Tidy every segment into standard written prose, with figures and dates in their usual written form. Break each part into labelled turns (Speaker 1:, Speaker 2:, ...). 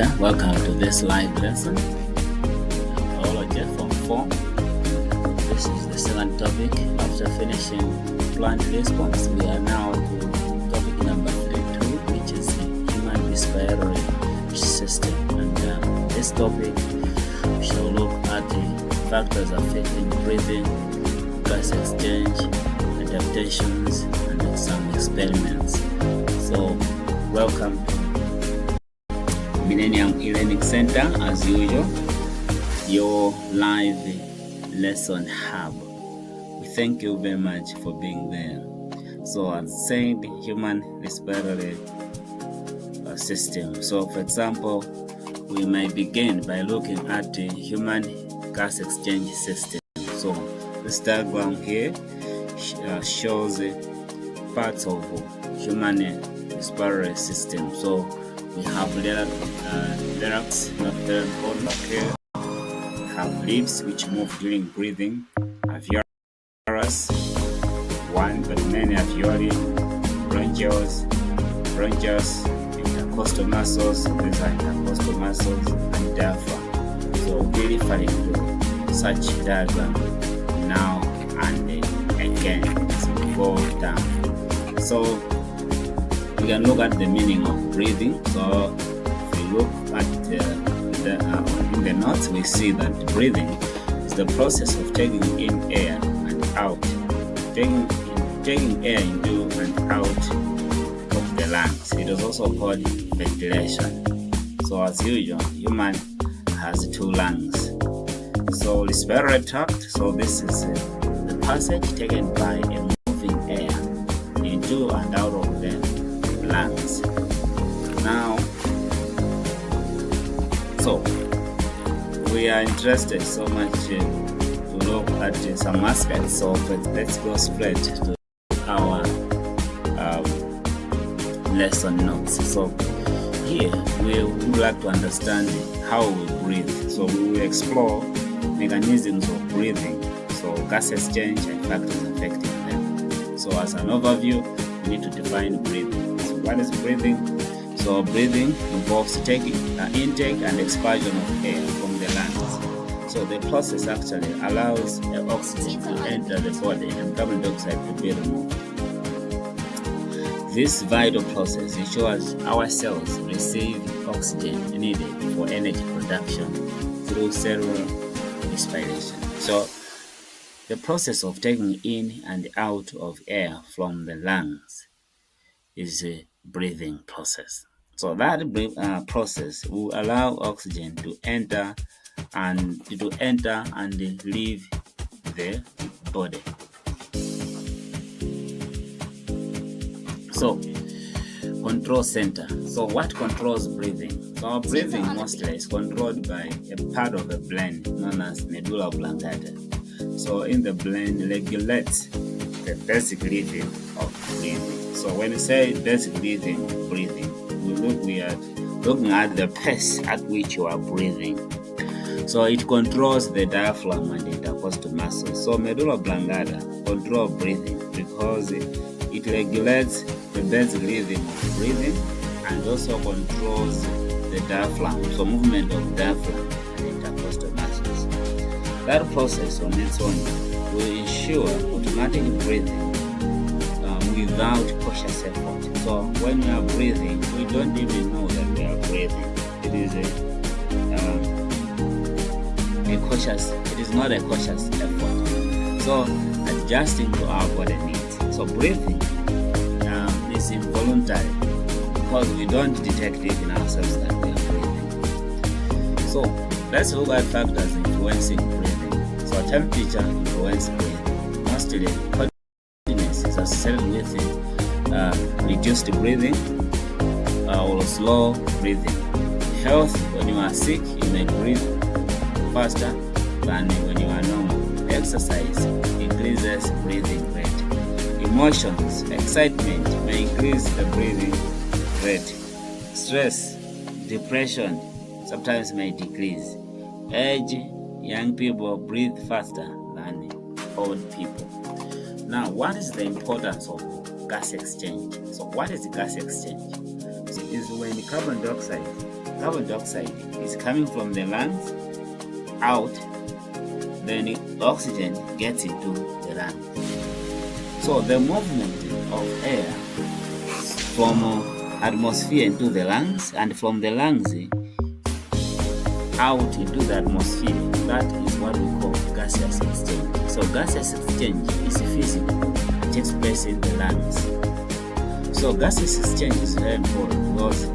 Speaker 1: Okay, welcome to this live lesson. Biology Form 4. This is the second topic. After finishing plant response, we are now to topic number 32, which is the human respiratory system. And this topic, we shall look at the factors affecting breathing, gas exchange, adaptations, and some experiments. So, welcome to Millennium E-Learning Center, as usual, your live lesson hub. We thank you very much for being there. So, as said, human respiratory system. So, for example, we might begin by looking at the human gas exchange system. So, this diagram here shows parts of human respiratory system. So, we have larynx, not here. We have lips which move during breathing, alveolus, one but many alveoli, bronchioles, intercostal muscles, these are intercostal muscles, and diaphragm. So we'll be referring to such diagram now and again as we go down. So we can look at the meaning of breathing. So if we look at in the notes, we see that breathing is the process of taking in air and out, taking air into and out of the lungs. It is also called ventilation. So as usual, human has two lungs. So respiratory tract. So this is the passage taken by a moving air into and out of the lungs. Now, so we are interested so much to look at some aspects. So let's go straight to our lesson notes. So here we would like to understand how we breathe. So we will explore mechanisms of breathing, so gas exchange and factors affecting them. So as an overview, we need to define breathing. So what is breathing? So breathing involves taking intake and expansion of air from the lungs. So the process actually allows oxygen to enter the body and carbon dioxide to be removed. This vital process ensures our cells receive oxygen needed for energy production through cellular respiration. So the process of taking in and out of air from the lungs is a breathing process. So that process will allow oxygen to enter and leave the body. So, control center. So, what controls breathing? So, our breathing mostly is controlled by a part of the brain known as medulla oblongata. So, in the brain regulates the basic rhythm of breathing. So, when we say basic rhythm of breathing, we are looking at the pace at which you are breathing. So it controls the diaphragm and intercostal muscles. So medulla oblongata controls breathing because it regulates the basic rhythm of breathing and also controls the diaphragm, so movement of diaphragm and intercostal muscles. That process on its own will ensure automatic breathing without conscious effort. So when we are breathing, we don't even know that we are breathing. It is not a conscious effort. So adjusting to our body needs. So breathing is involuntary because we don't detect it in ourselves that we are breathing. So let's look at factors influencing breathing. So temperature influences breathing. Mostly is associated with reduced breathing or slow breathing. Health, when you are sick, you may breathe faster than when you are normal. Exercise increases breathing rate. Emotions, excitement may increase the breathing rate. Stress, depression sometimes may decrease. Age, young people breathe faster than old people. Now, what is the importance of gas exchange? So what is gas exchange? So it is when carbon dioxide carbon dioxide is coming from the lungs out, then oxygen gets into the lungs. So the movement of air from atmosphere into the lungs and from the lungs out into the atmosphere, that is what we call gaseous exchange. So gaseous exchange is physical. It takes place in the lungs. So gaseous exchange is very important because it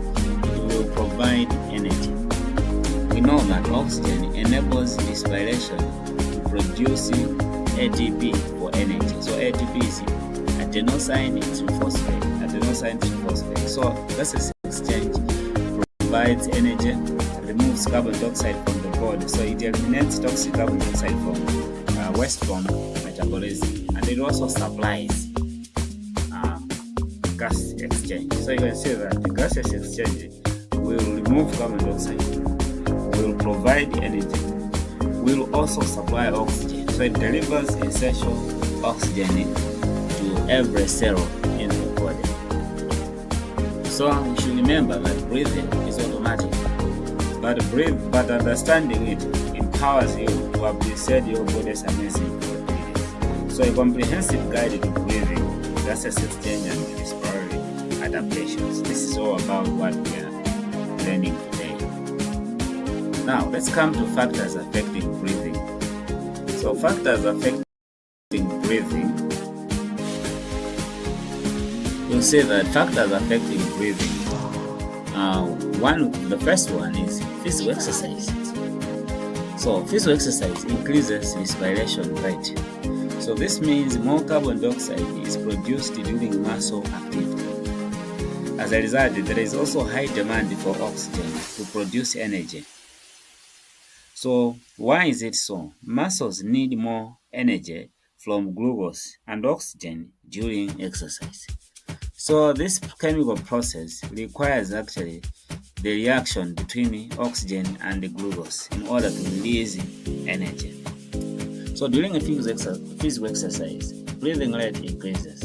Speaker 1: will provide energy. We know that oxygen enables respiration to produce ATP for energy. So ATP is adenosine triphosphate. So gaseous exchange provides energy, removes carbon dioxide from the body. So it eliminates toxic carbon dioxide from waste from metabolism, and it also supplies gas exchange. So you can see that the gaseous exchange will remove carbon dioxide, will provide energy, will also supply oxygen. So it delivers essential oxygen to every cell in the body. So we should remember that breathing is automatic, but understanding it empowers you to appreciate your body's amazing capabilities. So a comprehensive guide to breathing, gaseous exchange, and respiratory adaptations. This is all about what we are learning today. Now let's come to factors affecting breathing. So factors affecting breathing, you'll see that factors affecting breathing, the first one is physical exercise. So physical exercise increases respiration rate. So this means more carbon dioxide is produced during muscle activity. As a result, there is also high demand for oxygen to produce energy. So why is it so? Muscles need more energy from glucose and oxygen during exercise. So this chemical process requires actually the reaction between oxygen and the glucose in order to release energy. So during a physical exercise, breathing rate increases,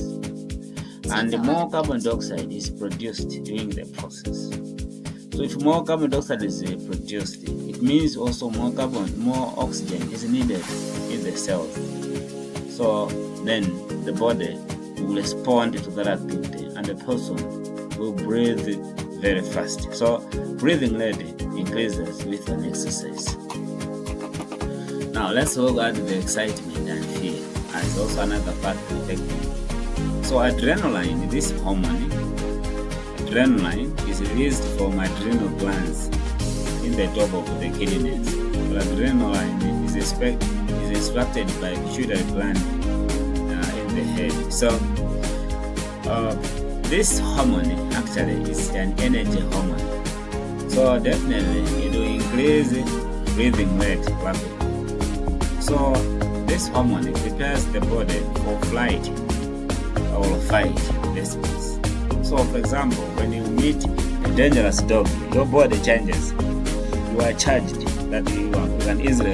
Speaker 1: and more carbon dioxide is produced during the process. So if more carbon dioxide is produced, it means also more oxygen is needed in the cells. So then the body will respond to that activity, and the person will breathe very fast. So breathing rate increases with an exercise. Now let's look at the excitement and fear as also another factor affecting. So adrenaline, this hormone, is released from adrenal glands in the top of the kidneys. But adrenaline is extracted by pituitary gland in the head. So this hormone actually is an energy hormone. So definitely it will increase breathing rate rapidly. So this hormone prepares the body for flight or fight response. So for example, when you meet a dangerous dog, your body changes. You are charged that you can easily